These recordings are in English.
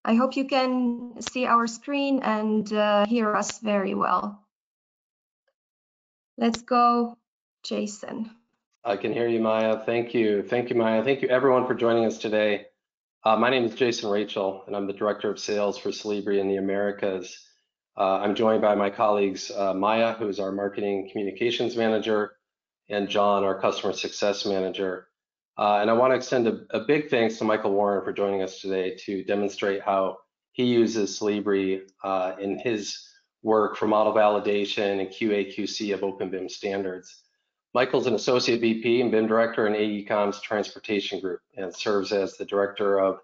I hope you can see our screen and hear us very well. Let's go, Jason. I can hear you, Maya. Thank you. Thank you, Maya. Thank you, everyone, for joining us today. My name is Jason Rachel, and I'm the Director of Sales for Solibri in the Americas. I'm joined by my colleagues, Maya, who's our Marketing Communications Manager, and John, our Customer Success Manager. And I want to extend a big thanks to Michael Warren for joining us today to demonstrate how he uses Solibri in his work for model validation and QA/QC of openBIM standards. Michael's an Associate VP and BIM Director in AECOM's Transportation Group and serves as the Director of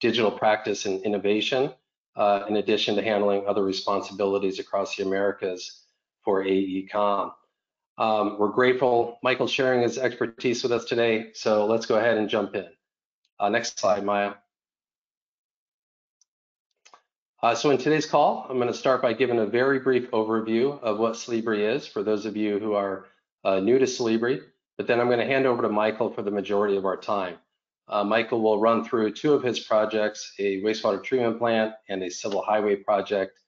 Digital Practice and Innovation, in addition to handling other responsibilities across the Americas for AECOM. We're grateful Michael's sharing his expertise with us today, so let's go ahead and jump in. Next slide, Maya. So in today's call, I'm going to start by giving a very brief overview of what Solibri is for those of you who are new to Solibri, but then I'm going to hand over to Michael for the majority of our time. Michael will run through two of his projects, a wastewater treatment plant and a civil highway project,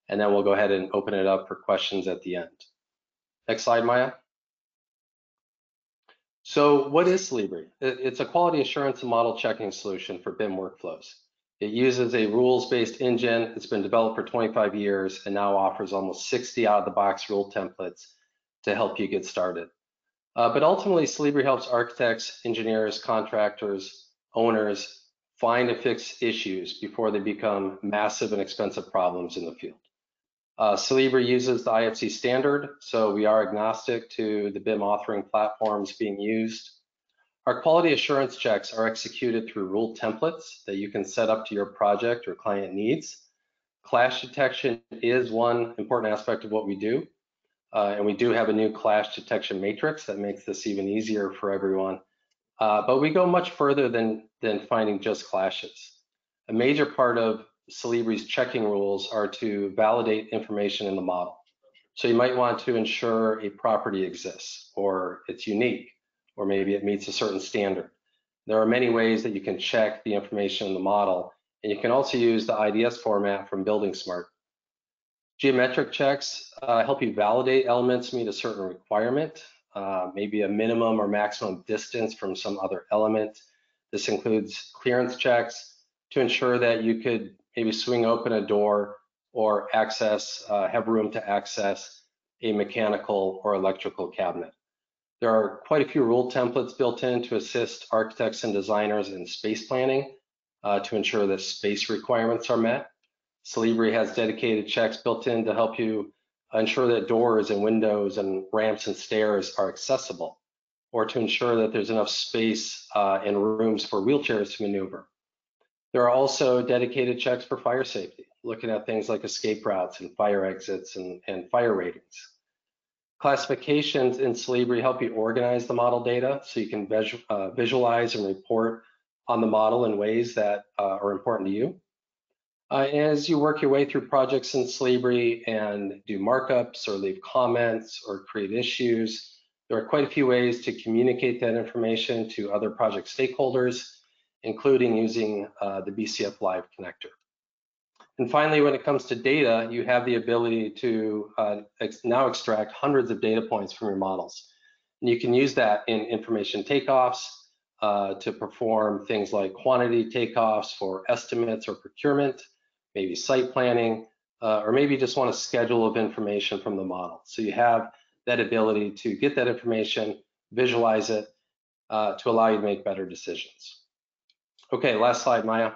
and then we'll go ahead and open it up for questions at the end. Next slide, Maya. So what is Solibri? It's a quality assurance and model checking solution for BIM workflows. It uses a rules-based engine. It's been developed for 25 years and now offers almost 60 out-of-the-box rule templates to help you get started. But ultimately, Solibri helps architects, engineers, contractors, owners find and fix issues before they become massive and expensive problems in the field. Solibri uses the IFC standard, so we are agnostic to the BIM authoring platforms being used. Our quality assurance checks are executed through rule templates that you can set up to your project or client needs. Clash detection is one important aspect of what we do. And we do have a new clash detection matrix that makes this even easier for everyone. But we go much further than finding just clashes. A major part of Solibri's checking rules are to validate information in the model. So you might want to ensure a property exists, or it's unique, or maybe it meets a certain standard. There are many ways that you can check the information in the model, and you can also use the IDS format from Building Smart. Geometric checks help you validate elements meet a certain requirement, maybe a minimum or maximum distance from some other element. This includes clearance checks to ensure that you could maybe swing open a door or have room to access a mechanical or electrical cabinet. There are quite a few rule templates built in to assist architects and designers in space planning to ensure that space requirements are met. Solibri has dedicated checks built in to help you ensure that doors and windows and ramps and stairs are accessible, or to ensure that there's enough space and rooms for wheelchairs to maneuver. There are also dedicated checks for fire safety, looking at things like escape routes and fire exits and fire ratings. Classifications in Solibri help you organize the model data so you can visualize and report on the model in ways that are important to you. As you work your way through projects in Solibri and do markups or leave comments or create issues, there are quite a few ways to communicate that information to other project stakeholders, including using the BCF Live connector. And finally, when it comes to data, you have the ability to now extract hundreds of data points from your models. And you can use that in information takeoffs to perform things like quantity takeoffs for estimates or procurement, maybe site planning, or maybe you just want a schedule of information from the model. So you have that ability to get that information, visualize it, to allow you to make better decisions. Okay, last slide, Maya.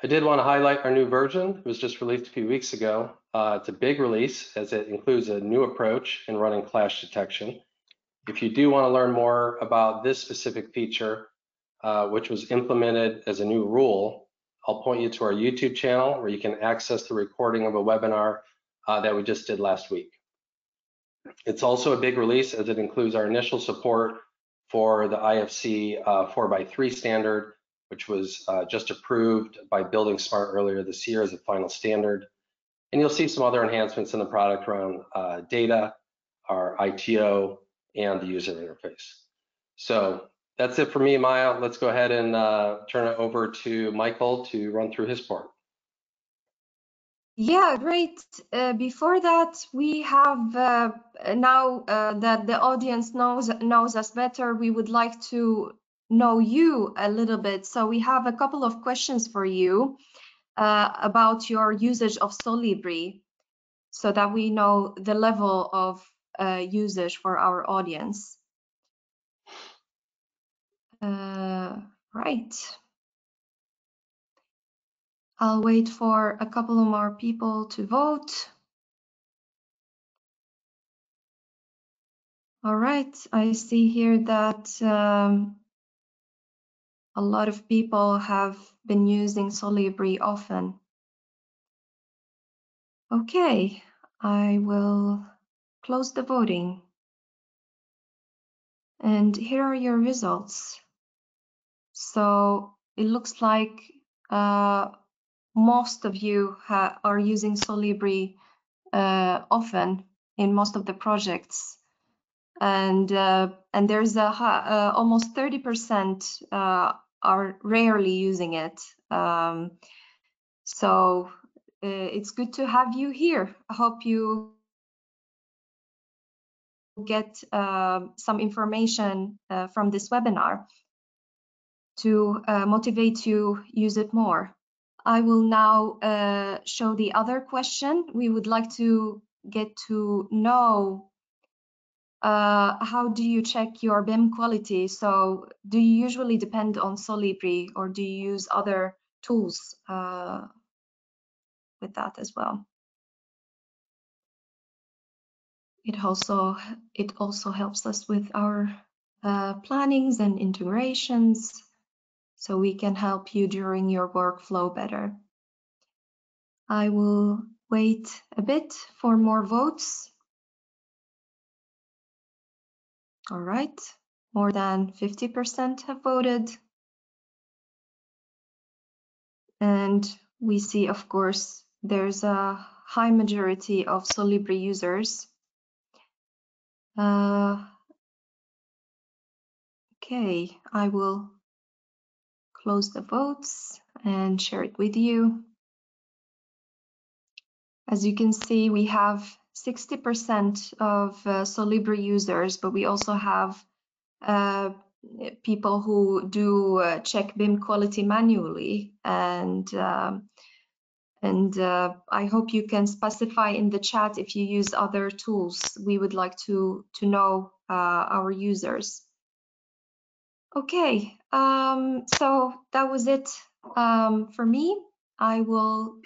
I did want to highlight our new version. It was just released a few weeks ago. It's a big release as it includes a new approach in running clash detection. If you do want to learn more about this specific feature, which was implemented as a new rule, I'll point you to our YouTube channel where you can access the recording of a webinar that we just did last week. It's also a big release as it includes our initial support for the IFC 4x3 standard, which was just approved by Building Smart earlier this year as a final standard. And you'll see some other enhancements in the product around data, our ITO, and the user interface. So That's it for me, Maya. Let's go ahead and turn it over to Michael to run through his part. Yeah, great. Before that, we have now that the audience knows us better, we would like to know you a little bit. So we have a couple of questions for you about your usage of Solibri, so that we know the level of usage for our audience. Right. I'll wait for a couple of more people to vote. All right, I see here that a lot of people have been using Solibri often. Okay, I will close the voting. And here are your results. So it looks like most of you are using Solibri often in most of the projects. And there's almost 30% are rarely using it. So it's good to have you here. I hope you get some information from this webinar to motivate you use it more. I will now show the other question. We would like to get to know how do you check your BIM quality? So do you usually depend on Solibri, or do you use other tools with that as well? It also helps us with our plannings and integrations, so we can help you during your workflow better. I will wait a bit for more votes. All right, more than 50% have voted. And we see, of course, there's a high majority of Solibri users. Okay, I will close the votes and share it with you. As you can see, we have 60% of Solibri users, but we also have people who do check BIM quality manually, and I hope you can specify in the chat if you use other tools. We would like to know our users. Okay, so that was it for me. I will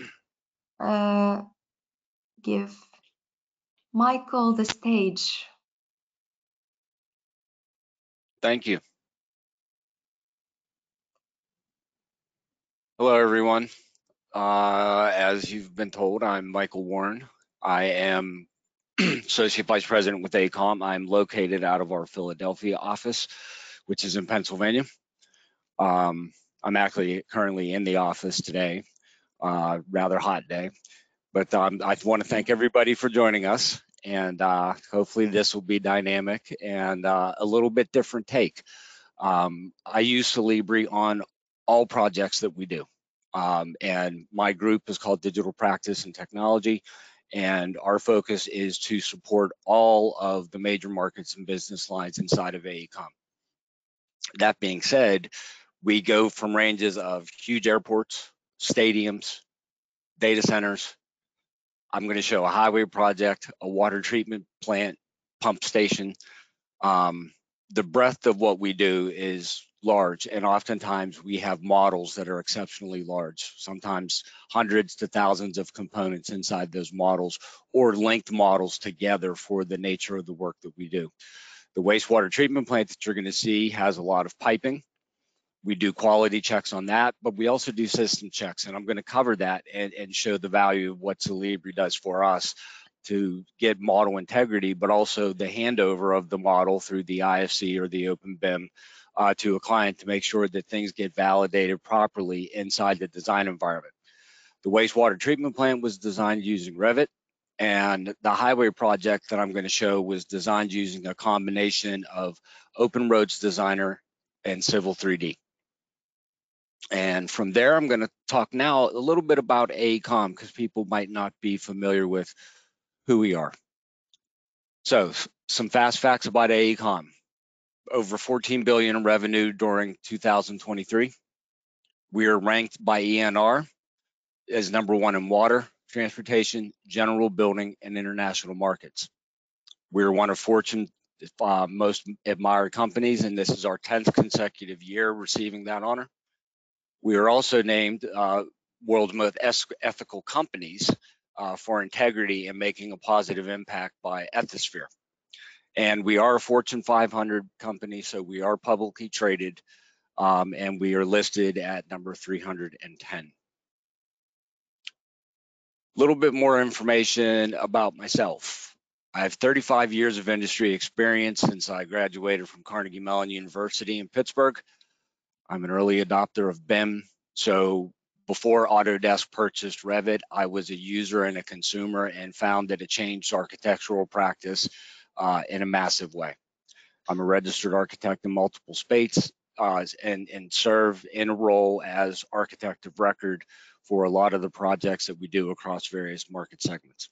give Michael the stage. Thank you. Hello, everyone. As you've been told, I'm Michael Warren. I am Associate Vice President with AECOM. I'm located out of our Philadelphia office, which is in Pennsylvania. I'm actually currently in the office today, rather hot day. But I want to thank everybody for joining us, and hopefully this will be dynamic and a little bit different take. I use Solibri on all projects that we do. And my group is called Digital Practice and Technology, and our focus is to support all of the major markets and business lines inside of AECOM. That being said, we go from ranges of huge airports, stadiums, data centers. I'm going to show a highway project, a water treatment plant, pump station. The breadth of what we do is large, and oftentimes we have models that are exceptionally large, sometimes hundreds to thousands of components inside those models, or linked models together for the nature of the work that we do. The wastewater treatment plant that you're going to see has a lot of piping. We do quality checks on that, but we also do system checks, and I'm going to cover that and show the value of what Solibri does for us to get model integrity, but also the handover of the model through the IFC or the openBIM to a client to make sure that things get validated properly inside the design environment. The wastewater treatment plant was designed using Revit, and the highway project that I'm going to show was designed using a combination of Open Roads Designer and Civil 3D. And from there, I'm going to talk now a little bit about AECOM because people might not be familiar with who we are. So some fast facts about AECOM. Over 14 billion in revenue during 2023. We are ranked by ENR as #1 in water, transportation, general building, and international markets. We're one of Fortune's most admired companies, and this is our 10th consecutive year receiving that honor. We are also named world's most ethical companies for integrity and making a positive impact by Ethisphere. And we are a Fortune 500 company, so we are publicly traded, and we are listed at number 310. A little bit more information about myself. I have 35 years of industry experience since I graduated from Carnegie Mellon University in Pittsburgh. I'm an early adopter of BIM. So before Autodesk purchased Revit, I was a user and a consumer and found that it changed architectural practice in a massive way. I'm a registered architect in multiple states and serve in a role as architect of record for a lot of the projects that we do across various market segments.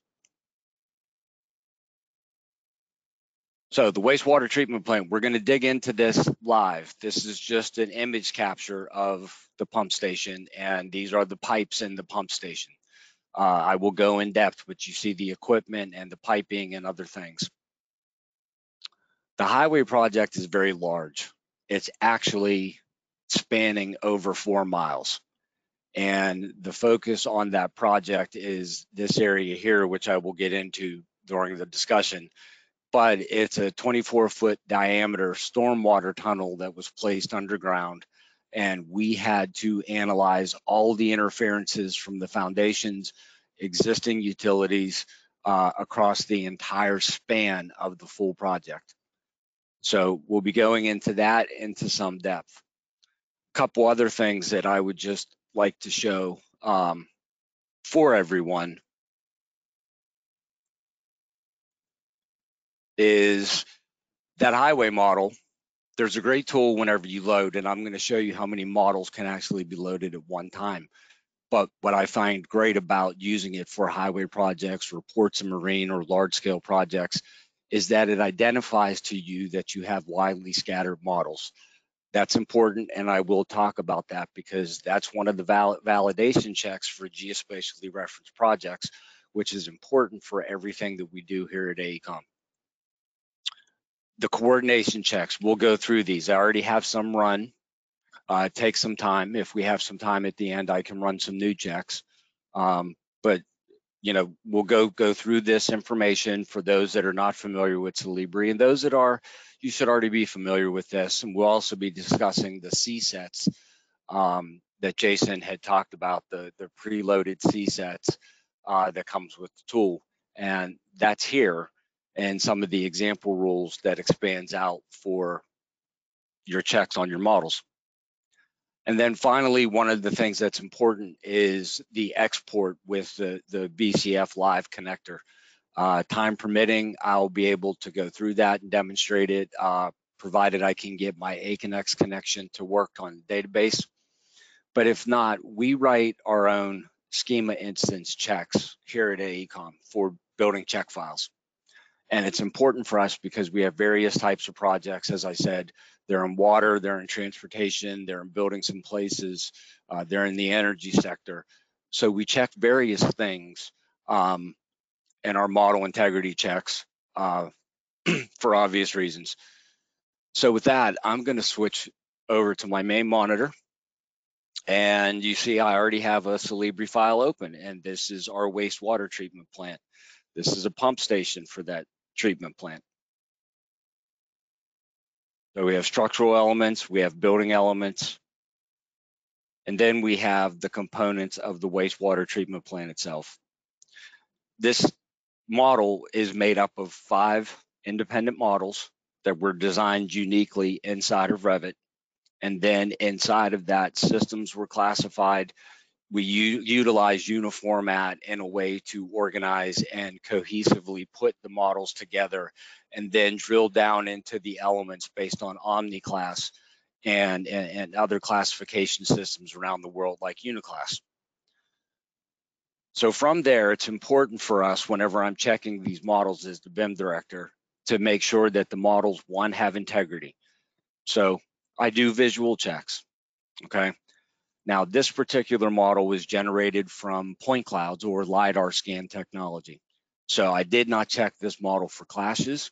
So the wastewater treatment plant, we're going to dig into this live. This is just an image capture of the pump station, and these are the pipes in the pump station. I will go in depth, but you see the equipment and the piping and other things. The highway project is very large. It's actually spanning over 4 miles. And the focus on that project is this area here, which I will get into during the discussion. But it's a 24-foot diameter stormwater tunnel that was placed underground. And we had to analyze all the interferences from the foundations, existing utilities across the entire span of the full project. So we'll be going into that into some depth. A couple other things that I would just like to show for everyone is that highway model. There's a great tool whenever you load, and I'm going to show you how many models can actually be loaded at one time. But what I find great about using it for highway projects, for ports and marine or large scale projects, is that it identifies to you that you have widely scattered models. That's important, and I will talk about that because that's one of the validation checks for geospatially referenced projects, which is important for everything that we do here at AECOM. The coordination checks, we'll go through these. I already have some run. It takes some time. If we have some time at the end, I can run some new checks. But you know, we'll go through this information for those that are not familiar with Solibri, and those that are, you should already be familiar with this. And we'll also be discussing the C sets that Jason had talked about, the preloaded C sets that comes with the tool, and that's here. And some of the example rules that expands out for your checks on your models. And then finally, one of the things that's important is the export with the BCF Live connector. Time permitting, I'll be able to go through that and demonstrate it, provided I can get my AECOM connection to work on the database. But if not, we write our own schema instance checks here at AECOM for building check files. And it's important for us because we have various types of projects. As I said, they're in water, they're in transportation, they're in buildings and places, they're in the energy sector. So we check various things in our model integrity checks for obvious reasons. So with that, I'm going to switch over to my main monitor. And you see I already have a Solibri file open, and this is our wastewater treatment plant. This is a pump station for that treatment plant. So we have structural elements, we have building elements, and then we have the components of the wastewater treatment plant itself. This model is made up of 5 independent models that were designed uniquely inside of Revit. And then inside of that, systems were classified. We utilize Uniformat in a way to organize and cohesively put the models together and then drill down into the elements based on Omni class and other classification systems around the world like Uniclass. So from there, it's important for us whenever I'm checking these models as the BIM director to make sure that the models, one, have integrity. So I do visual checks, okay? Now, this particular model was generated from point clouds or LiDAR scan technology. So I did not check this model for clashes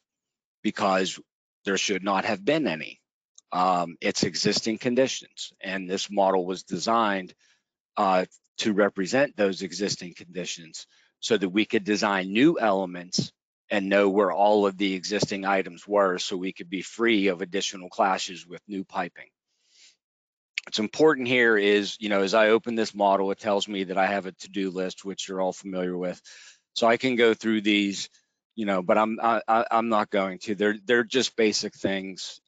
because there should not have been any. It's existing conditions, and this model was designed to represent those existing conditions so that we could design new elements and know where all of the existing items were so we could be free of additional clashes with new piping. What's important here is, as I open this model, it tells me that I have a to-do list, which you're all familiar with. So I can go through these, but I'm not going to. They're just basic things,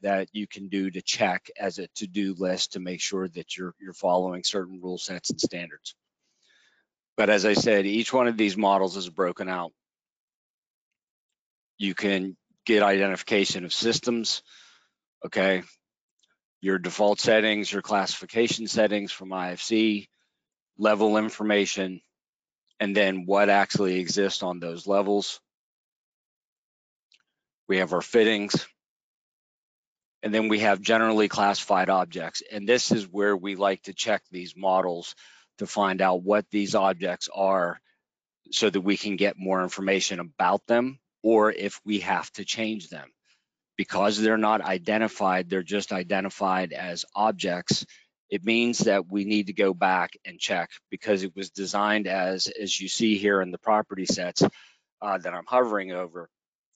that you can do to check as a to-do list to make sure that you're following certain rule sets and standards. But as I said, each one of these models is broken out. You can get identification of systems, okay? Your default settings, your classification settings from IFC, level information, and then what actually exists on those levels. We have our fittings, and then we have generally classified objects. And this is where we like to check these models to find out what these objects are so that we can get more information about them, or if we have to change them. Because they're not identified, they're just identified as objects, it means that we need to go back and check, because it was designed as you see here in the property sets that I'm hovering over,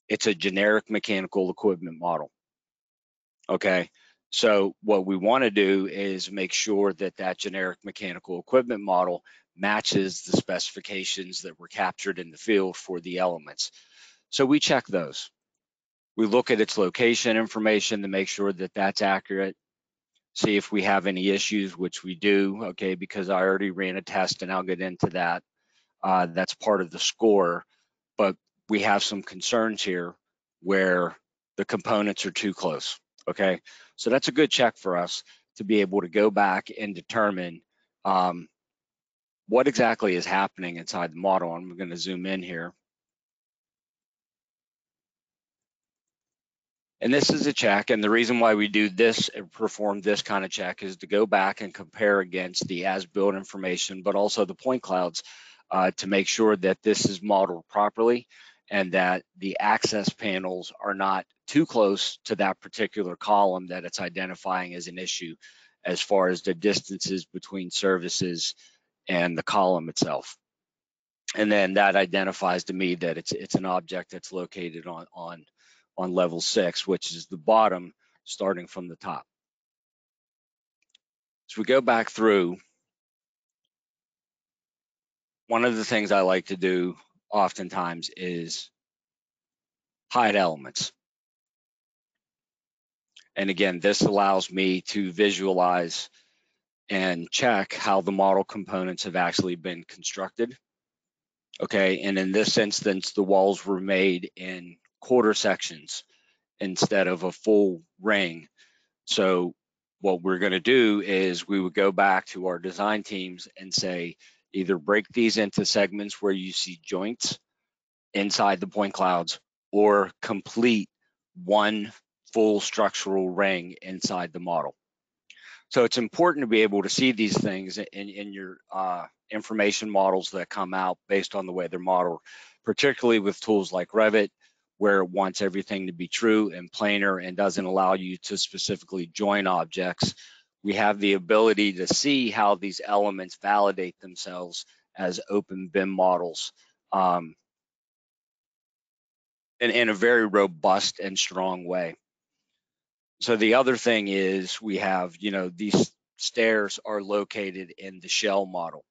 it's a generic mechanical equipment model. Okay, so what we want to do is make sure that that generic mechanical equipment model matches the specifications that were captured in the field for the elements. So we check those. We look at its location information to make sure that that's accurate. See if we have any issues, which we do, okay, because I already ran a test and I'll get into that. That's part of the score, but we have some concerns here where the components are too close, okay? So that's a good check for us to be able to go back and determine what exactly is happening inside the model. I'm going to zoom in here. And this is a check, and the reason why we do this and perform this kind of check is to go back and compare against the as-built information, but also the point clouds to make sure that this is modeled properly and that the access panels are not too close to that particular column that it's identifying as an issue as far as the distances between services and the column itself. And then that identifies to me that it's an object that's located on level 6, which is the bottom starting from the top. So we go back through. One of the things I like to do oftentimes is hide elements. And again, this allows me to visualize and check how the model components have actually been constructed. Okay, and in this instance, the walls were made in quarter sections instead of a full ring. So what we're going to do is we would go back to our design teams and say, either break these into segments where you see joints inside the point clouds, or complete one full structural ring inside the model. So it's important to be able to see these things in your information models that come out based on the way they're modeled, particularly with tools like Revit, where it wants everything to be true and planar and doesn't allow you to specifically join objects. We have the ability to see how these elements validate themselves as openBIM models in a very robust and strong way. So the other thing is we have, these stairs are located in the shell model.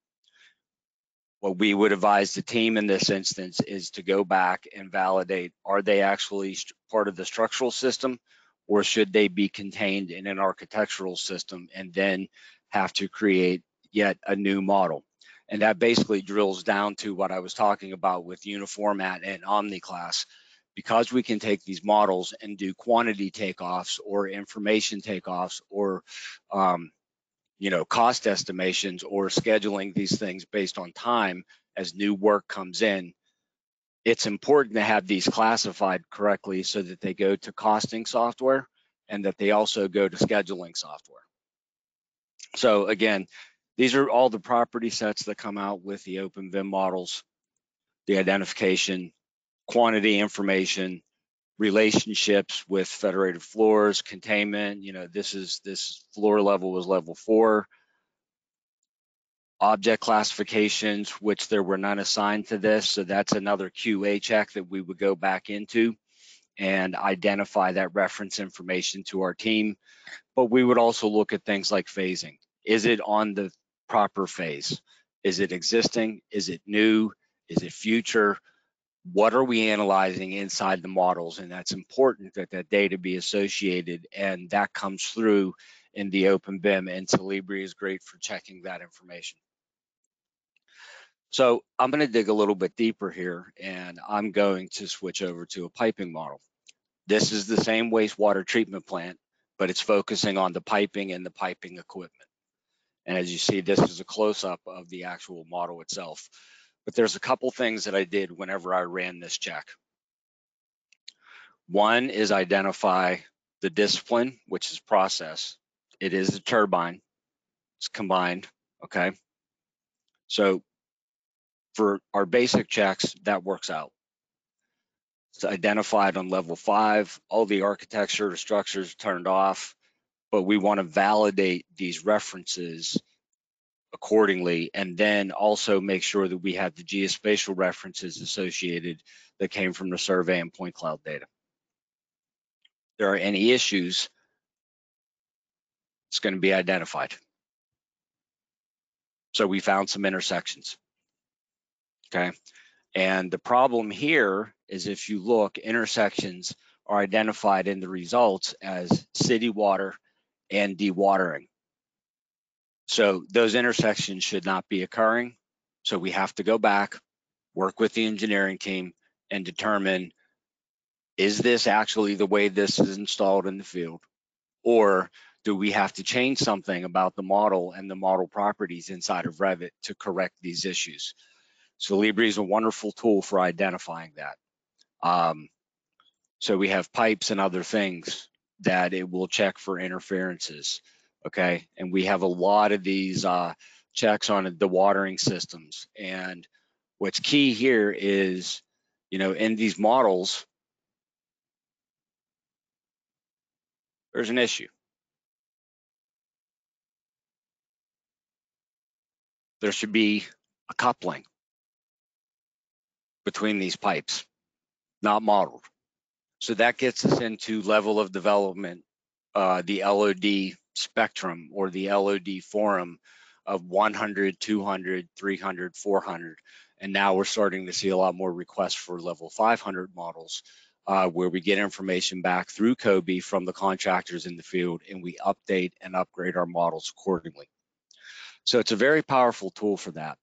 What we would advise the team in this instance is to go back and validate, are they actually part of the structural system, or should they be contained in an architectural system and then have to create yet a new model? And that basically drills down to what I was talking about with Uniformat and OmniClass, because we can take these models and do quantity takeoffs or information takeoffs or cost estimations or scheduling these things based on time as new work comes in, it's important to have these classified correctly so that they go to costing software and that they also go to scheduling software. So again, these are all the property sets that come out with the openBIM models, the identification, quantity information, relationships with federated floors, containment, this floor level was level 4, object classifications, which there were none assigned to this. So that's another QA check that we would go back into and identify that reference information to our team. But we would also look at things like phasing. Is it on the proper phase? Is it existing? Is it new? Is it future? What are we analyzing inside the models? And that's important that that data be associated, and that comes through in the openBIM, and Solibri is great for checking that information. So I'm going to dig a little bit deeper here, and I'm going to switch over to a piping model. This is the same wastewater treatment plant, but it's focusing on the piping and the piping equipment. And as you see, this is a close-up of the actual model itself. But there's a couple things that I did whenever I ran this check. One is identify the discipline, which is process. It is a turbine. It's combined, okay? So for our basic checks, that works out. It's identified on level 5. All the architecture, the structures turned off, but we want to validate these references accordingly, and then also make sure that we have the geospatial references associated that came from the survey and point cloud data. If there are any issues, it's going to be identified. So we found some intersections, okay? And the problem here is if you look, intersections are identified in the results as city water and dewatering. So those intersections should not be occurring. So we have to go back, work with the engineering team, and determine, is this actually the way this is installed in the field? Or do we have to change something about the model and the model properties inside of Revit to correct these issues? Solibri is a wonderful tool for identifying that. So we have pipes and other things that it will check for interferences, okay? And we have a lot of these checks on the watering systems. And what's key here is, in these models, there's an issue. There should be a coupling between these pipes, not modeled. So that gets us into level of development, the LOD spectrum or the LOD forum of 100, 200, 300, 400. And now we're starting to see a lot more requests for level 500 models, where we get information back through COBE from the contractors in the field, and we update and upgrade our models accordingly. So it's a very powerful tool for that.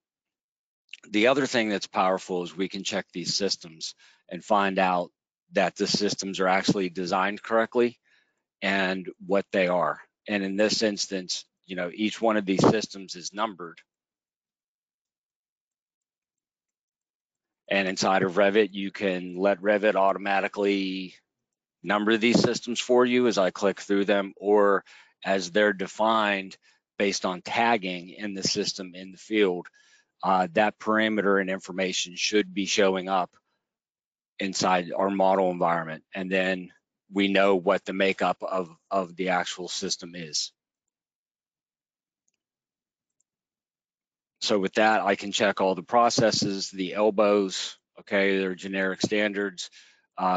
The other thing that's powerful is we can check these systems and find out that the systems are actually designed correctly and what they are. And in this instance, each one of these systems is numbered. And inside of Revit, you can let Revit automatically number these systems for you as I click through them, or as they're defined based on tagging in the system in the field. That parameter and information should be showing up inside our model environment, and then we know what the makeup of the actual system is. So with that, I can check all the processes, the elbows, okay, they're generic standards.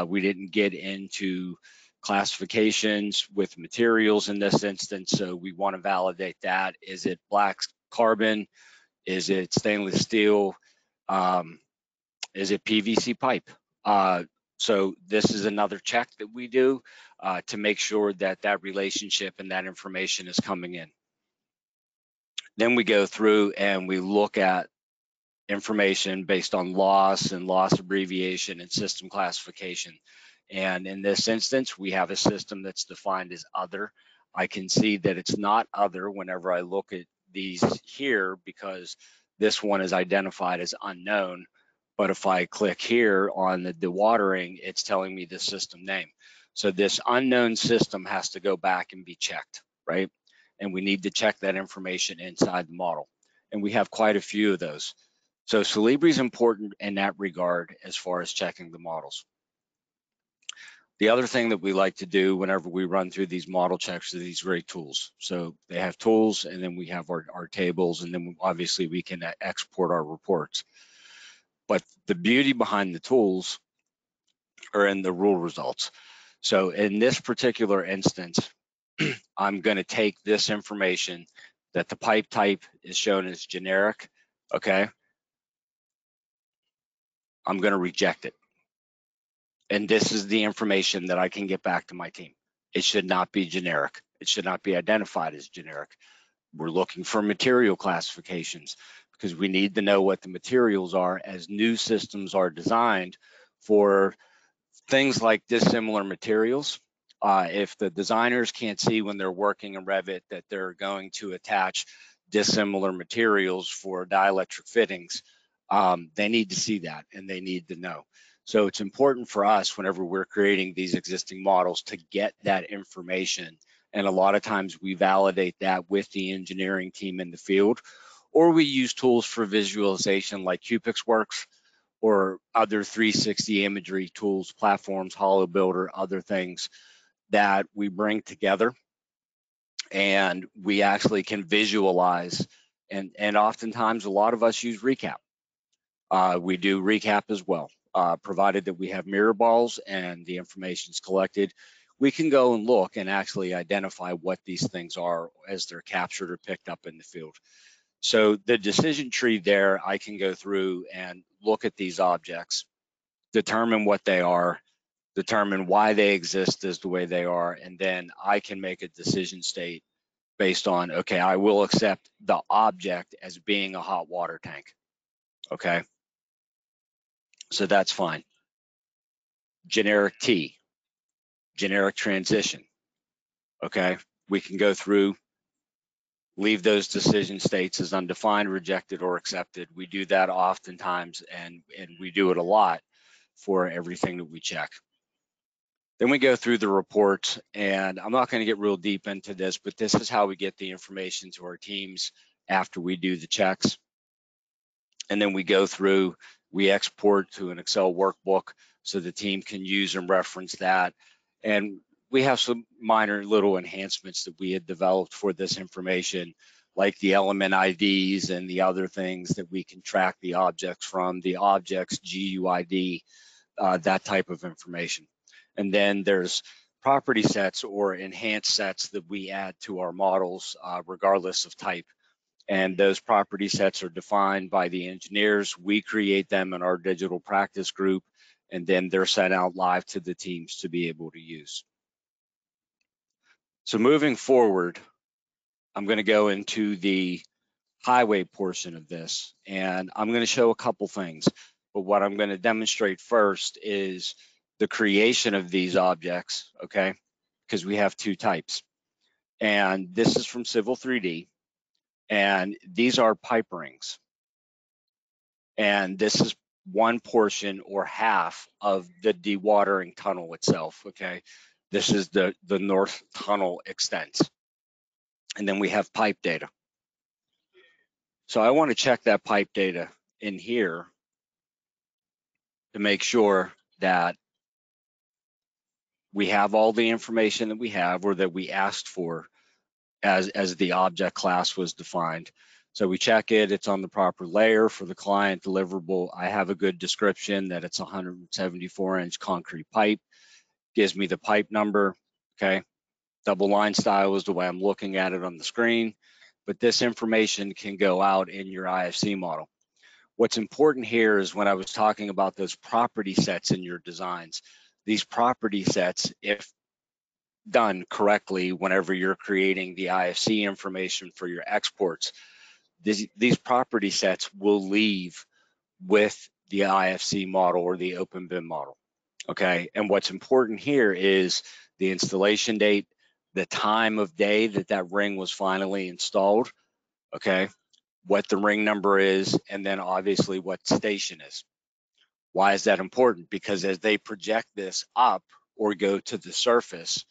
We didn't get into classifications with materials in this instance, so we want to validate that. Is it black carbon? Is it stainless steel? Is it PVC pipe? So this is another check that we do to make sure that that relationship and that information is coming in. Then we go through and we look at information based on loss and loss abbreviation and system classification. And in this instance, we have a system that's defined as other. I can see that it's not other whenever I look at these here because this one is identified as unknown. But if I click here on the dewatering, it's telling me the system name. So this unknown system has to go back and be checked, right? And we need to check that information inside the model. And we have quite a few of those. So Solibri is important in that regard as far as checking the models. The other thing that we like to do whenever we run through these model checks are these great tools. So they have tools, and then we have our tables, and then obviously we can export our reports. But the beauty behind the tools are in the rule results. So in this particular instance, I'm going to take this information that the pipe type is shown as generic, okay? I'm going to reject it. And this is the information that I can get back to my team. It should not be generic. It should not be identified as generic. We're looking for material classifications because we need to know what the materials are as new systems are designed for things like dissimilar materials. If the designers can't see when they're working in Revit that they're going to attach dissimilar materials for dielectric fittings, they need to see that and they need to know. So it's important for us whenever we're creating these existing models to get that information. And a lot of times we validate that with the engineering team in the field, or we use tools for visualization like CupixWorks or other 360 imagery tools, platforms, Hollow Builder, other things that we bring together and we actually can visualize. And oftentimes a lot of us use recap. We do recap as well, provided that we have mirror balls and the information is collected. We can go and look and actually identify what these things are as they're captured or picked up in the field. So the decision tree there, I can go through and look at these objects, determine what they are, determine why they exist as the way they are, and then I can make a decision state based on, okay, I will accept the object as being a hot water tank, okay? So that's fine. Generic T, generic transition, okay? We can go through, leave those decision states as undefined, rejected, or accepted. We do that oftentimes, and we do it a lot for everything that we check. Then we go through the reports, and I'm not going to get real deep into this, but this is how we get the information to our teams after we do the checks. And then we go through, we export to an Excel workbook so the team can use and reference that. And we have some minor little enhancements that we had developed for this information, like the element IDs and the other things that we can track the objects from, the objects GUID, that type of information. And then there's property sets or enhanced sets that we add to our models regardless of type. And those property sets are defined by the engineers. We create them in our digital practice group, and then they're sent out live to the teams to be able to use. So moving forward, I'm going to go into the highway portion of this, and I'm going to show a couple things. But what I'm going to demonstrate first is the creation of these objects, okay? Because we have two types. And this is from Civil 3D. And these are pipe rings. And this is one portion or half of the dewatering tunnel itself, okay? This is the north tunnel extent. And then we have pipe data. So I want to check that pipe data in here to make sure that we have all the information that we have or that we asked for as the object class was defined. So we check it, it's on the proper layer for the client deliverable. I have a good description that it's 174-inch concrete pipe, gives me the pipe number, okay? Double line style is the way I'm looking at it on the screen, but this information can go out in your IFC model. What's important here is when I was talking about those property sets in your designs, these property sets, if done correctly, whenever you're creating the IFC information for your exports, these property sets will leave with the IFC model or the openBIM model. Okay, and what's important here is the installation date, the time of day that that ring was finally installed, okay, what the ring number is, and then obviously what station is. Why is that important? Because as they project this up or go to the surface,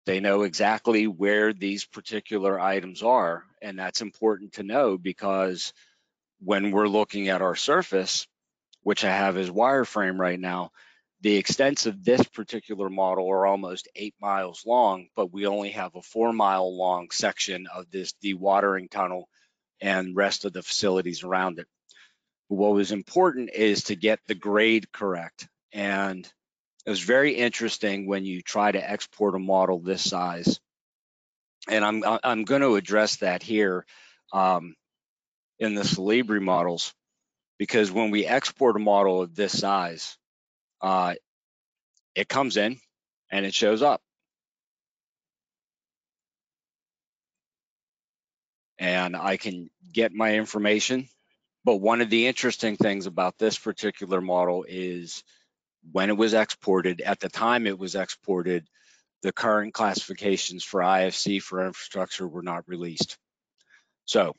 they know exactly where these particular items are, and that's important to know because when we're looking at our surface, which I have as wireframe right now, the extents of this particular model are almost 8 miles long, but we only have a 4-mile long section of this dewatering tunnel and rest of the facilities around it. What was important is to get the grade correct. And it was very interesting when you try to export a model this size. And I'm going to address that here in the Solibri models, because when we export a model of this size, it comes in and it shows up. And I can get my information. But one of the interesting things about this particular model is when it was exported, at the time it was exported, the current classifications for IFC for infrastructure were not released. So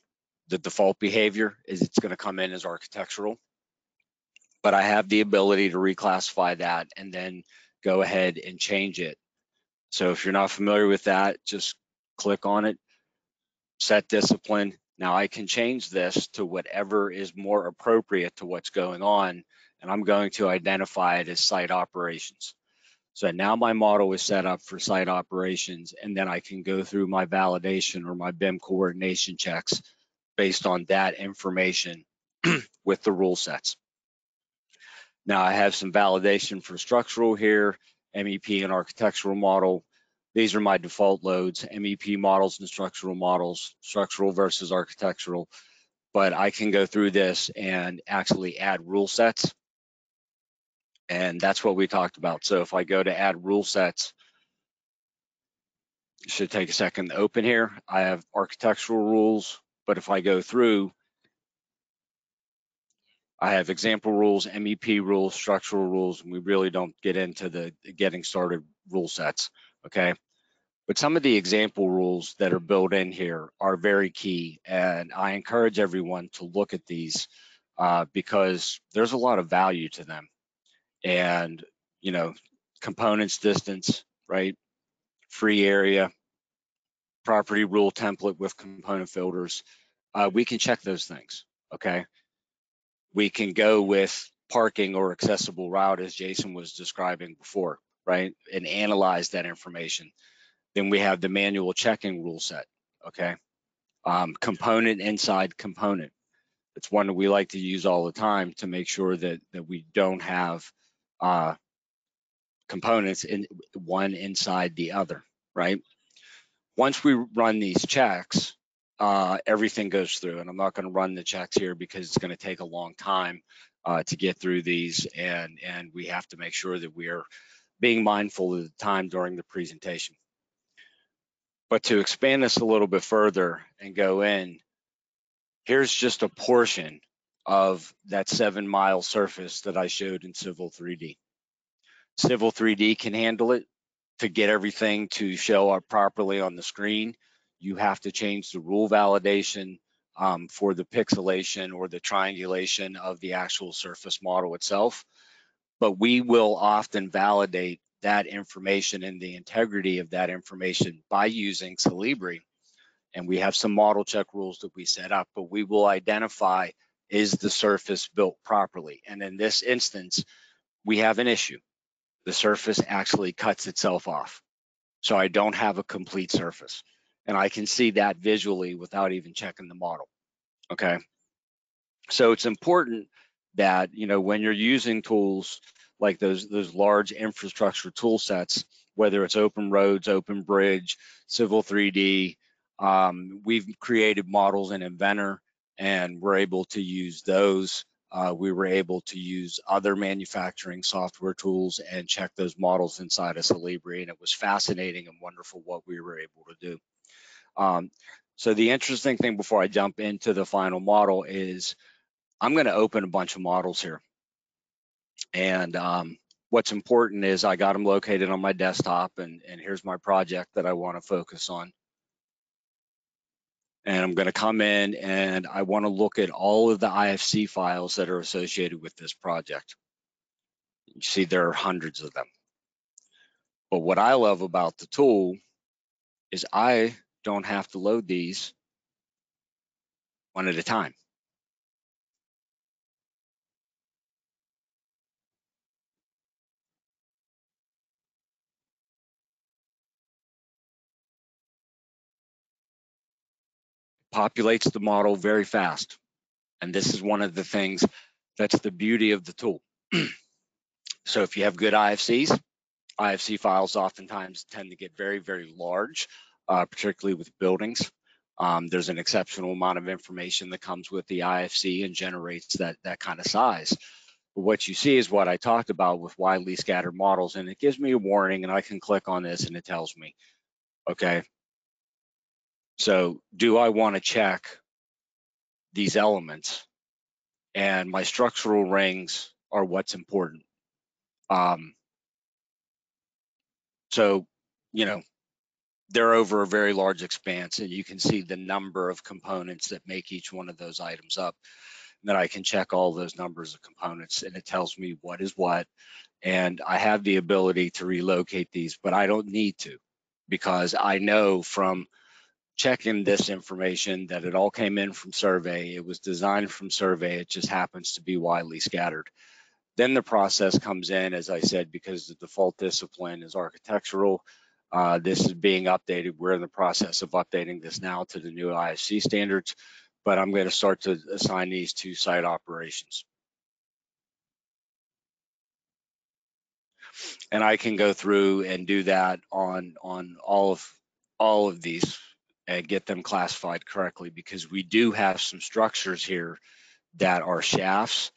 the default behavior is it's going to come in as architectural, but I have the ability to reclassify that and then go ahead and change it. So if you're not familiar with that, just click on it, set discipline. Now I can change this to whatever is more appropriate to what's going on, and I'm going to identify it as site operations. So now my model is set up for site operations, and then I can go through my validation or my BIM coordination checks based on that information with the rule sets. Now I have some validation for structural here, MEP and architectural model. These are my default loads, MEP models and structural models, structural versus architectural. But I can go through this and actually add rule sets. And that's what we talked about. So if I go to add rule sets, it should take a second to open here. I have architectural rules, but if I go through, I have example rules, MEP rules, structural rules, and we really don't get into the getting started rule sets, okay? But some of the example rules that are built in here are very key, and I encourage everyone to look at these because there's a lot of value to them. And, you know, components distance, right? Free area, property rule template with component filters. We can check those things, okay? We can go with parking or accessible route as Jason was describing before, right? And analyze that information. Then we have the manual checking rule set, okay? Component inside component. It's one that we like to use all the time to make sure that we don't have components in one inside the other, right? Once we run these checks, everything goes through, and I'm not going to run the checks here because it's going to take a long time to get through these, and we have to make sure that we are being mindful of the time during the presentation. But to expand this a little bit further and go in, here's just a portion of that 7-mile surface that I showed in Civil 3D. Civil 3D can handle it. To get everything to show up properly on the screen, you have to change the rule validation for the pixelation or the triangulation of the actual surface model itself. But we will often validate that information and the integrity of that information by using Solibri. And we have some model check rules that we set up, but we will identify, is the surface built properly? And in this instance, we have an issue. The surface actually cuts itself off. So I don't have a complete surface. And I can see that visually without even checking the model, okay? So it's important that, you know, when you're using tools like those large infrastructure tool sets, whether it's Open Roads, Open Bridge, Civil 3D, we've created models in Inventor and we're able to use those. We were able to use other manufacturing software tools and check those models inside of Solibri, and it was fascinating and wonderful what we were able to do. So the interesting thing before I jump into the final model is I'm going to open a bunch of models here. And what's important is I got them located on my desktop, and here's my project that I want to focus on. And I'm going to come in and I want to look at all of the IFC files that are associated with this project. You see there are hundreds of them. But what I love about the tool is I don't have to load these one at a time. Populates the model very fast. And this is one of the things that's the beauty of the tool. So if you have good IFCs, IFC files oftentimes tend to get very, very large, particularly with buildings. There's an exceptional amount of information that comes with the IFC and generates that kind of size. But what you see is what I talked about with widely scattered models, and it gives me a warning, and I can click on this and it tells me, okay, so do I want to check these elements? And my structural rings are what's important. So, you know, they're over a very large expanse, and you can see the number of components that make each one of those items up. And then I can check all those numbers of components, and it tells me what is what. And I have the ability to relocate these, but I don't need to, because I know from checking this information that it all came in from survey. It was designed from survey. It just happens to be widely scattered. Then the process comes in, as I said, because the default discipline is architectural. This is being updated. We're in the process of updating this now to the new IFC standards, but I'm going to start to assign these to site operations. And I can go through and do that on all of these and get them classified correctly, because we do have some structures here that are shafts,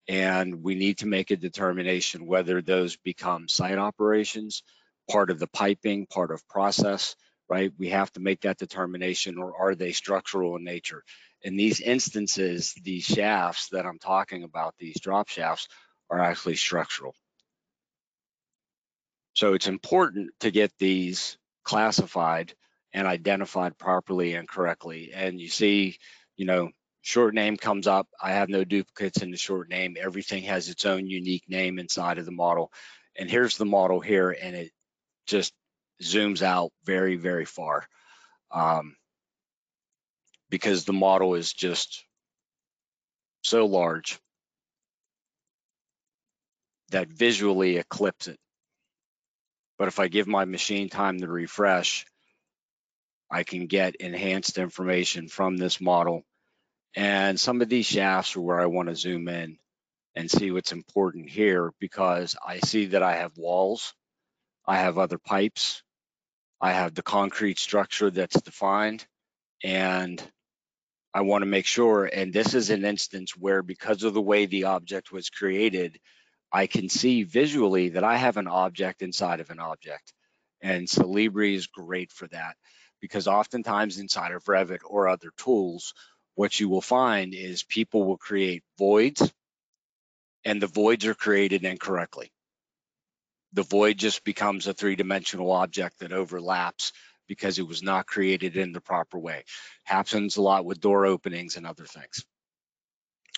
and we need to make a determination whether those become site operations, part of the piping, part of process, right? We have to make that determination, or are they structural in nature? In these instances, these shafts that I'm talking about, these drop shafts, are actually structural. So it's important to get these classified and identified properly and correctly. And you see, you know, short name comes up. I have no duplicates in the short name. Everything has its own unique name inside of the model. And here's the model here, and it just zooms out very, very far, because the model is just so large that visually eclipses it. But if I give my machine time to refresh, I can get enhanced information from this model. And some of these shafts are where I want to zoom in and see what's important here, because I see that I have walls, I have other pipes, I have the concrete structure that's defined, and I want to make sure, and this is an instance where, because of the way the object was created, I can see visually that I have an object inside of an object. And Solibri is great for that, because oftentimes inside of Revit or other tools, what you will find is people will create voids, and the voids are created incorrectly. The void just becomes a three-dimensional object that overlaps because it was not created in the proper way. Happens a lot with door openings and other things.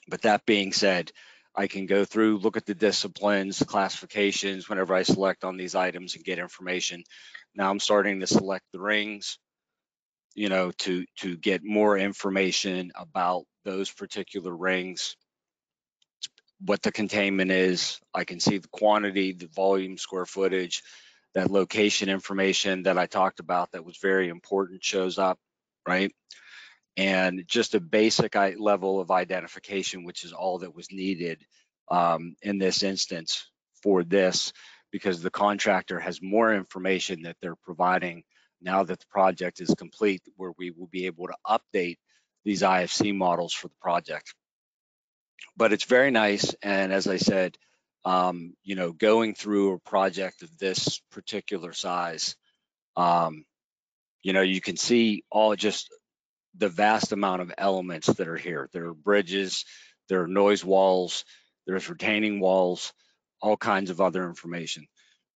But that being said, I can go through, look at the disciplines, classifications whenever I select on these items and get information. Now I'm starting to select the rings, you know, to get more information about those particular rings, what the containment is. I can see the quantity, the volume, square footage, that location information that I talked about that was very important shows up, right? And just a basic level of identification, which is all that was needed in this instance for this, because the contractor has more information that they're providing now that the project is complete, where we will be able to update these IFC models for the project. But it's very nice, and as I said, you know, going through a project of this particular size, you know, you can see all just the vast amount of elements that are here. There are bridges, There are noise walls, there's retaining walls, all kinds of other information.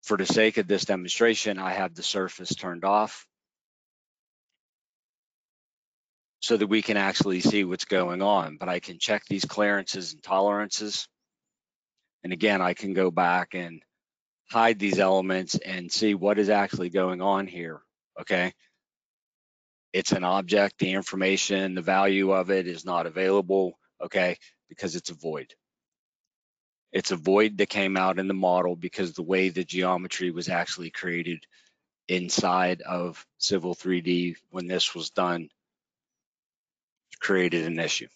For the sake of this demonstration, I have the surface turned off so that we can actually see what's going on, but I can check these clearances and tolerances. And again, I can go back and hide these elements and see what is actually going on here, okay? It's an object, the information, the value of it is not available, okay, because it's a void. It's a void that came out in the model because the way the geometry was actually created inside of Civil 3D when this was done created an issue.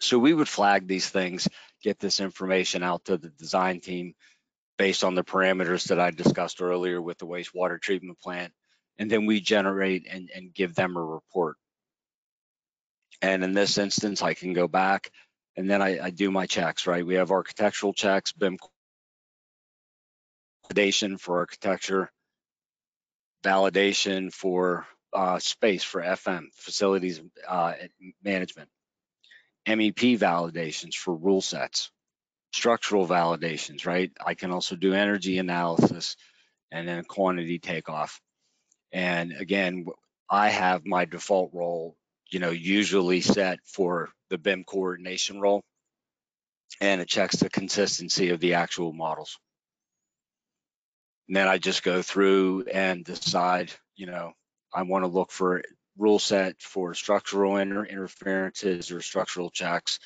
So we would flag these things, get this information out to the design team based on the parameters that I discussed earlier with the wastewater treatment plant, and then we generate and give them a report. And in this instance, I can go back and then I do my checks, right? We have architectural checks, BIM validation for architecture, validation for space for FM, facilities management, MEP validations for rule sets, structural validations, right? I can also do energy analysis and then quantity takeoff. And again, I have my default role, usually set for the BIM coordination role, and it checks the consistency of the actual models. And then I just go through and decide, I want to look for rule set for structural interferences or structural checks.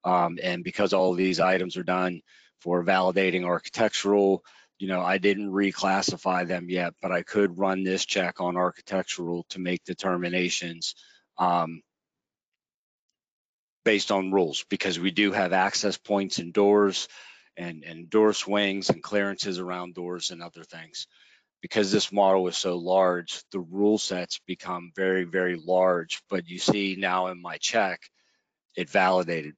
And because all of these items are done for validating architectural, I didn't reclassify them yet, but I could run this check on architectural to make determinations based on rules, because we do have access points and doors and door swings and clearances around doors and other things. Because this model is so large, the rule sets become very, very large, but you see now in my check, it validated.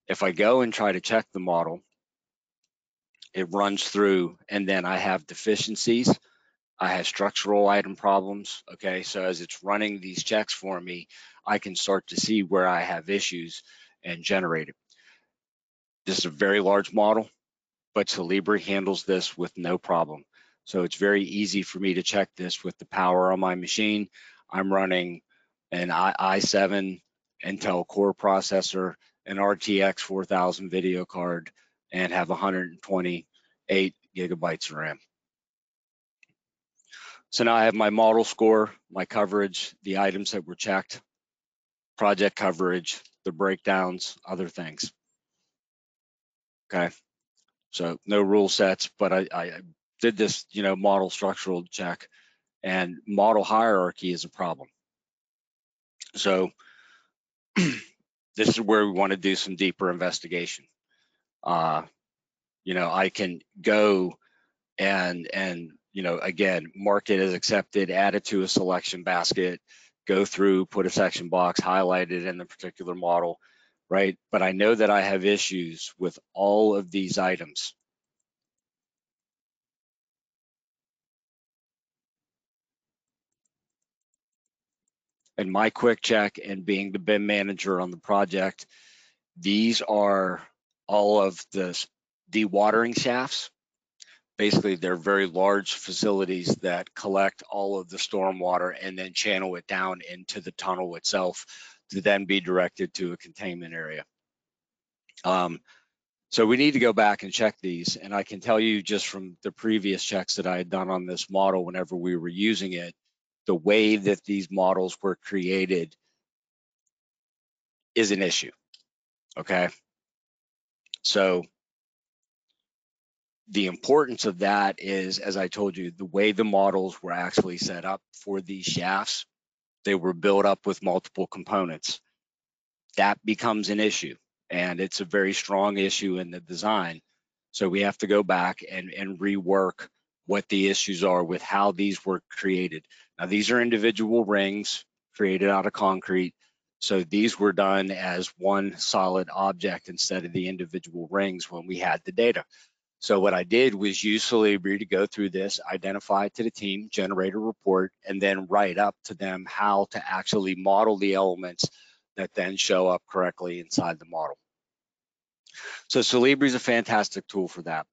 If I go and try to check the model, it runs through and then I have deficiencies. I have structural item problems, okay? So as it's running these checks for me, I can start to see where I have issues and generate it. This is a very large model, but Solibri handles this with no problem. So it's very easy for me to check this with the power on my machine. I'm running an i7 Intel Core processor, an RTX 4000 video card, and have 128 gigabytes of RAM. So now I have my model score, my coverage, the items that were checked, project coverage, the breakdowns, other things. Okay, so no rule sets, but I did this, model structural check, and model hierarchy is a problem. So this is where we want to do some deeper investigation. I can go and again, mark it as accepted, add it to a selection basket, go through, put a section box, highlight it in the particular model, right? But I know that I have issues with all of these items. And my quick check, and being the BIM manager on the project, these are all of the dewatering shafts. Basically, they're very large facilities that collect all of the storm water and then channel it down into the tunnel itself to then be directed to a containment area. So we need to go back and check these. And I can tell you just from the previous checks that I had done on this model whenever we were using it, the way that these models were created is an issue, okay? So the importance of that is, as I told you, the way the models were actually set up for these shafts, they were built up with multiple components. That becomes an issue, and it's a very strong issue in the design. So we have to go back and rework what the issues are with how these were created. Now, these are individual rings created out of concrete. So these were done as one solid object instead of the individual rings when we had the data. So what I did was use Solibri to go through this, identify it to the team, generate a report, and then write up to them how to actually model the elements that then show up correctly inside the model. So Solibri is a fantastic tool for that.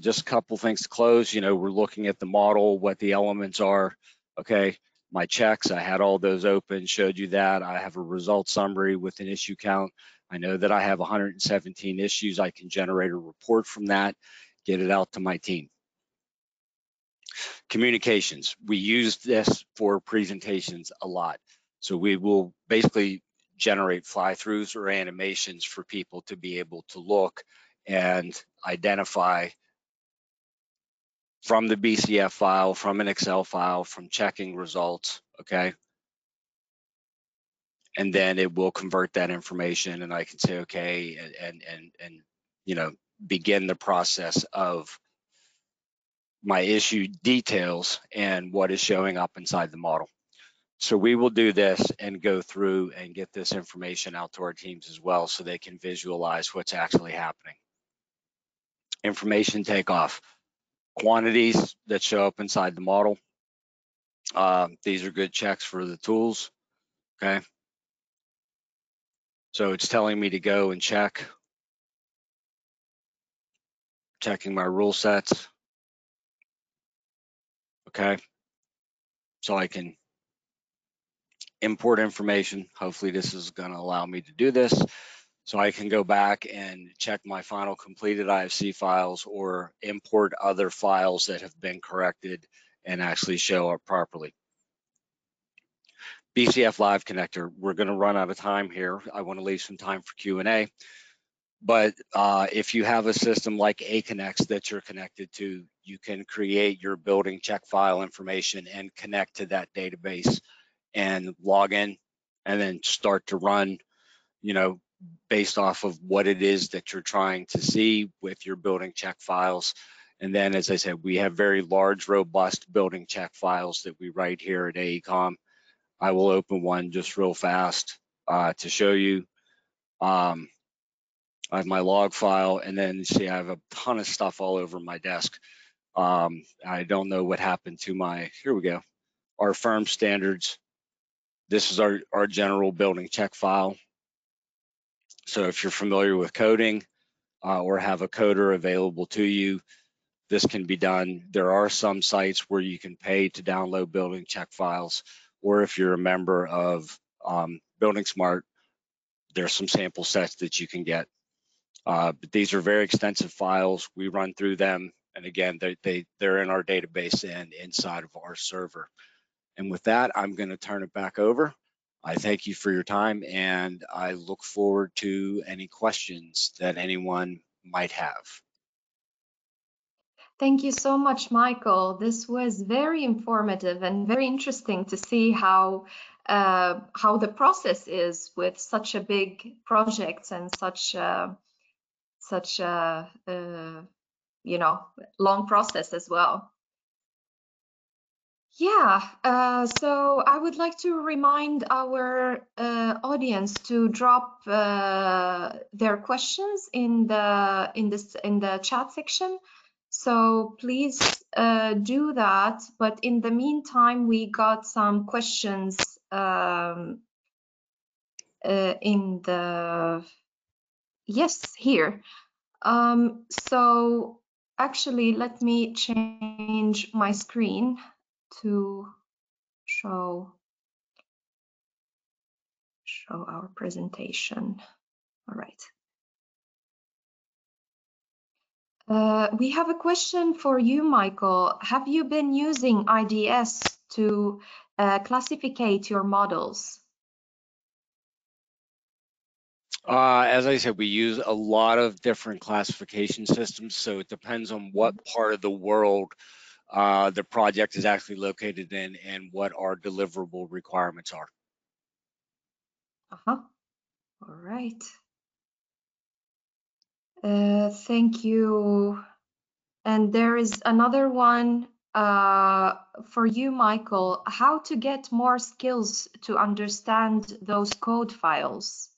Just a couple things to close. You know, we're looking at the model, what the elements are. Okay, my checks, I had all those open, showed you that. I have a result summary with an issue count. I know that I have 117 issues. I can generate a report from that, get it out to my team. Communications, we use this for presentations a lot. So we will basically generate fly-throughs or animations for people to be able to look and identify from the BCF file, from an Excel file, from checking results, okay? And then it will convert that information and I can say, okay, and you know, begin the process of my issue details and what is showing up inside the model. So we will do this and go through and get this information out to our teams as well so they can visualize what's actually happening. Information takeoff, quantities that show up inside the model. These are good checks for the tools, okay? So it's telling me to go and checking my rule sets, okay? So I can import information. Hopefully this is gonna allow me to do this. So I can go back and check my final completed IFC files or import other files that have been corrected and actually show up properly. BCF Live Connector, we're gonna run out of time here. I wanna leave some time for Q&A. But if you have a system like AECOM that you're connected to, you can create your building check file information and connect to that database and log in and then start to run, you know, based off of what it is that you're trying to see with your building check files. And then, as I said, we have very large, robust building check files that we write here at AECOM. I will open one just real fast to show you. I have my log file, and then see I have a ton of stuff all over my desk. I don't know what happened to my, here we go, our firm standards. This is our general building check file. So if you're familiar with coding or have a coder available to you, this can be done. There are some sites where you can pay to download building check files, or if you're a member of Building Smart, there's some sample sets that you can get. But these are very extensive files. We run through them, and again, they're in our database and inside of our server. And with that, I'm going to turn it back over. I thank you for your time, and I look forward to any questions that anyone might have. Thank you so much, Michael. This was very informative and very interesting to see how the process is with such a big project and such a you know, long process as well. Yeah, so I would like to remind our audience to drop their questions in the chat section. So please do that. But in the meantime, we got some questions in the here. So actually, let me change my screen to show our presentation. All right. We have a question for you, Michael. Have you been using IDS to classify your models? As I said, we use a lot of different classification systems, so it depends on what part of the world the project is actually located in and what our deliverable requirements are. All right. Thank you. And there is another one for you, Michael. How to get more skills to understand those code files?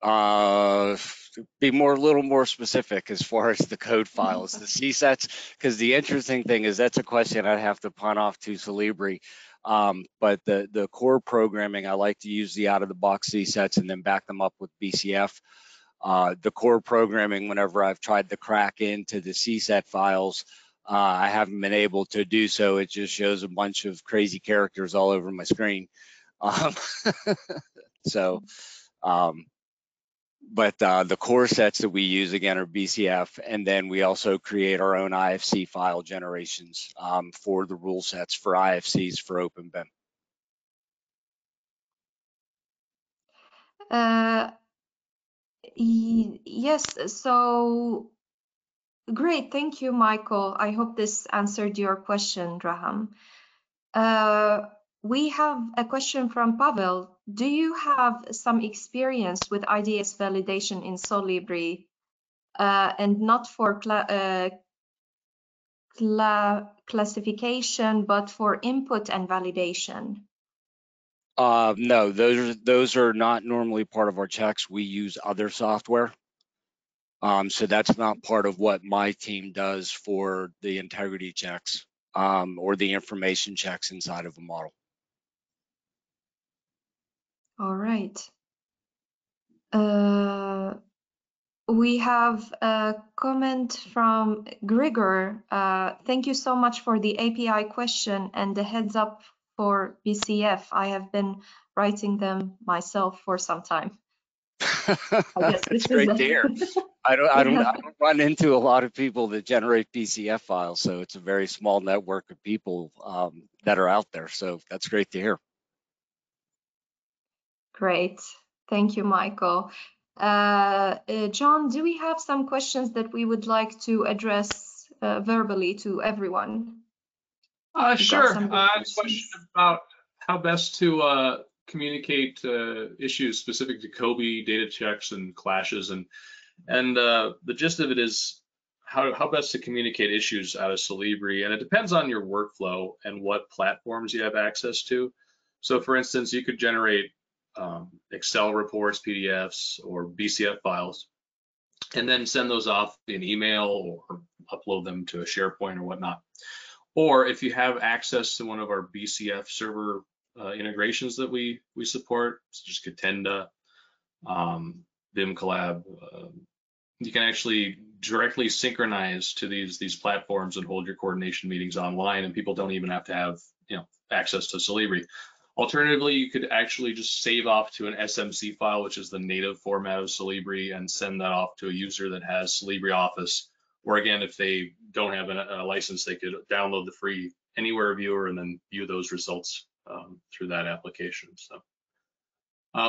Be a little more specific as far as the code files, the C sets, because the interesting thing is that's a question I'd have to punt off to Solibri. But the core programming, I like to use the out-of-the-box CSETs and then back them up with BCF. The core programming, whenever I've tried to crack into the CSET files, I haven't been able to do so. It just shows a bunch of crazy characters all over my screen. But the core sets that we use, again, are BCF, and then we also create our own IFC file generations for the rule sets for IFCs for openBIM. Yes, so great. Thank you, Michael. I hope this answered your question, Graham. We have a question from Pavel. Do you have some experience with IDS validation in Solibri and not for classification, but for input and validation? No, those are not normally part of our checks. We use other software. So that's not part of what my team does for the integrity checks or the information checks inside of a model. All right. We have a comment from Grigor. Thank you so much for the API question and the heads up for BCF. I have been writing them myself for some time. That's great to hear. I don't run into a lot of people that generate BCF files, so it's a very small network of people that are out there. So that's great to hear. Great. Thank you, Michael. John, do we have some questions that we would like to address verbally to everyone? Sure. I have a question about how best to communicate issues specific to Kobe data checks and clashes, and the gist of it is how best to communicate issues out of Solibri, and it depends on your workflow and what platforms you have access to. So, for instance, you could generate Excel reports, PDFs, or BCF files, and then send those off in email or upload them to a SharePoint or whatnot. Or if you have access to one of our BCF server integrations that we support, such as Katenda, BIM Collab, you can actually directly synchronize to these platforms and hold your coordination meetings online, and people don't even have to have access to Solibri. Alternatively, you could actually just save off to an SMC file, which is the native format of Solibri, and send that off to a user that has Solibri Office. Or again, if they don't have a license, they could download the free Anywhere viewer and then view those results through that application. So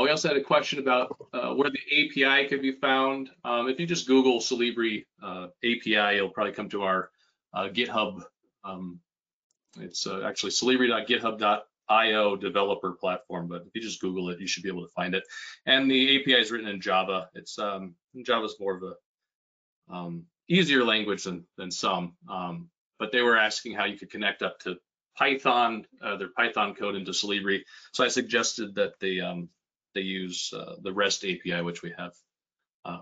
we also had a question about where the API could be found. If you just Google Solibri API, you'll probably come to our GitHub. It's actually solibri.github.io developer platform, but if you just Google it, you should be able to find it. And the API is written in Java. It's Java's more of a easier language than some, but they were asking how you could connect up to Python, their Python code into Solibri. So I suggested that they use the REST API, which we have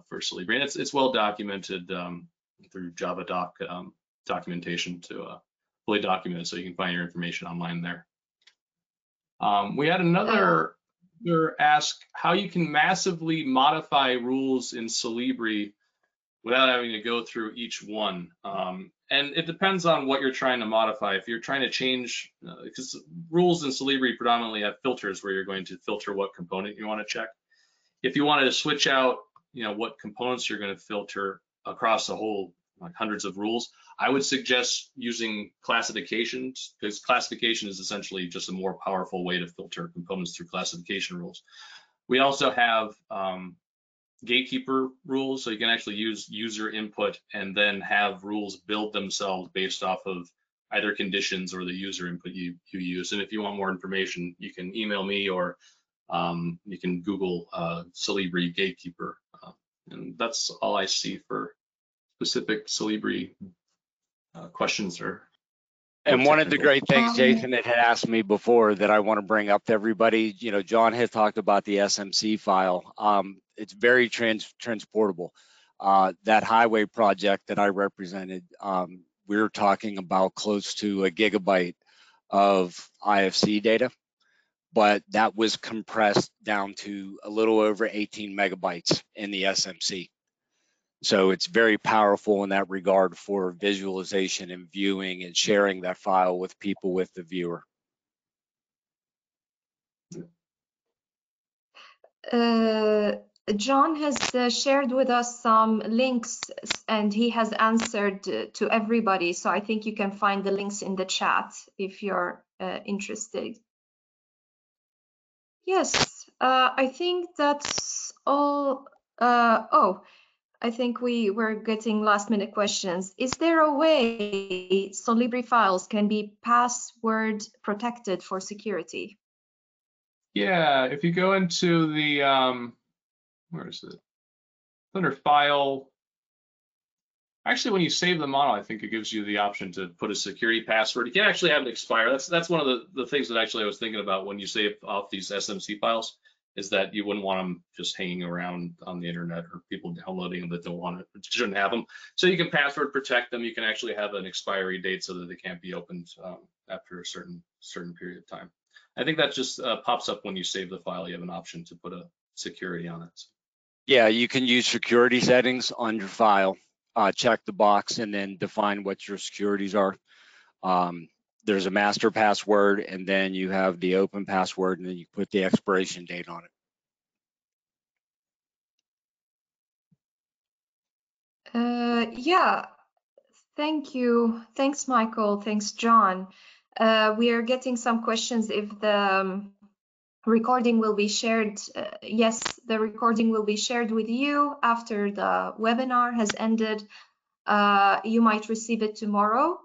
for Solibri, and it's well documented through Java doc documentation to fully document it, so you can find your information online there. We had another ask how you can massively modify rules in Solibri without having to go through each one. And it depends on what you're trying to modify. If you're trying to change, because rules in Solibri predominantly have filters where you're going to filter what component you want to check. If you wanted to switch out, what components you're going to filter across a whole hundreds of rules, I would suggest using classifications, because classification is essentially just a more powerful way to filter components through classification rules. We also have gatekeeper rules, so you can actually use user input and then have rules build themselves based off of either conditions or the user input you use. And if you want more information, you can email me or you can Google Solibri gatekeeper. And that's all I see for specific Solibri questions. And one of the great things Jason had asked me before that I want to bring up to everybody, John has talked about the SMC file. It's very transportable. That highway project that I represented, we were talking about close to a gigabyte of IFC data, but that was compressed down to a little over 18 megabytes in the SMC. So it's very powerful in that regard for visualization and viewing and sharing that file with people with the viewer. John has shared with us some links and he has answered to everybody. So I think you can find the links in the chat if you're interested. Yes, I think that's all. I think we were getting last minute questions. Is there a way Solibri files can be password protected for security? Yeah, if you go into the, where is it? Under File. Actually, when you save the model, I think it gives you the option to put a security password. You can actually have it expire. That's one of the things that actually I was thinking about when you save off these SMC files, is that you wouldn't want them just hanging around on the internet or people downloading them that don't want it, shouldn't have them. So you can password protect them. You can actually have an expiry date so that they can't be opened after a certain period of time. I think that just pops up when you save the file. You have an option to put a security on it. Yeah, you can use security settings on your file, check the box, and then define what your securities are. There's a master password, and then you have the open password, and then you put the expiration date on it. Yeah, thank you. Thanks, Michael. Thanks, John. We are getting some questions if the recording will be shared. Yes, the recording will be shared with you after the webinar has ended. You might receive it tomorrow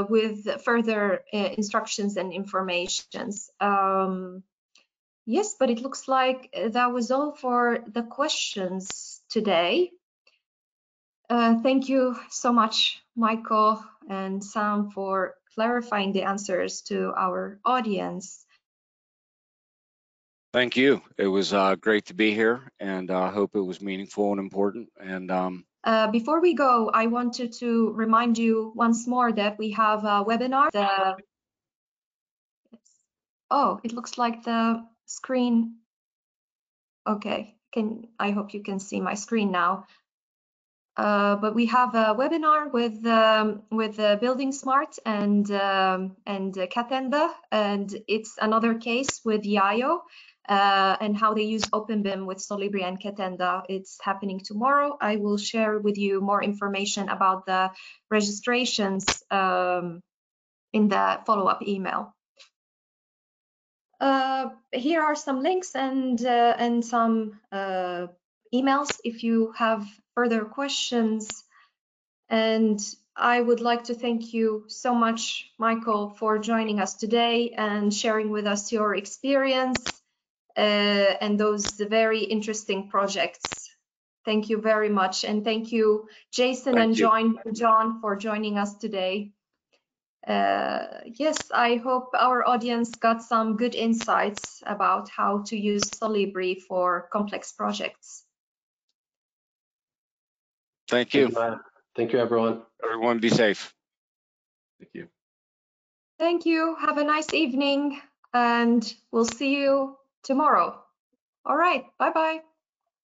with further instructions and informations. Yes, but it looks like that was all for the questions today. Thank you so much, Michael and Sam, for clarifying the answers to our audience. Thank you. It was great to be here, and I hope it was meaningful and important. And before we go, I wanted to remind you once more that we have a webinar. Oh, it looks like the screen. Okay, I hope you can see my screen now. But we have a webinar with Building Smart and Katenda, and it's another case with Yayo and how they use openBIM with Solibri and Katenda. It's happening tomorrow. I will share with you more information about the registrations in the follow-up email. Here are some links and some emails if you have further questions. And I would like to thank you so much, Michael, for joining us today and sharing with us your experience and those very interesting projects. Thank you very much. And thank you, Jason and John, for joining us today. Yes, I hope our audience got some good insights about how to use Solibri for complex projects. Thank you. Thank you, everyone. Everyone be safe. Thank you. Thank you. Have a nice evening, and we'll see you tomorrow. All right. Bye-bye.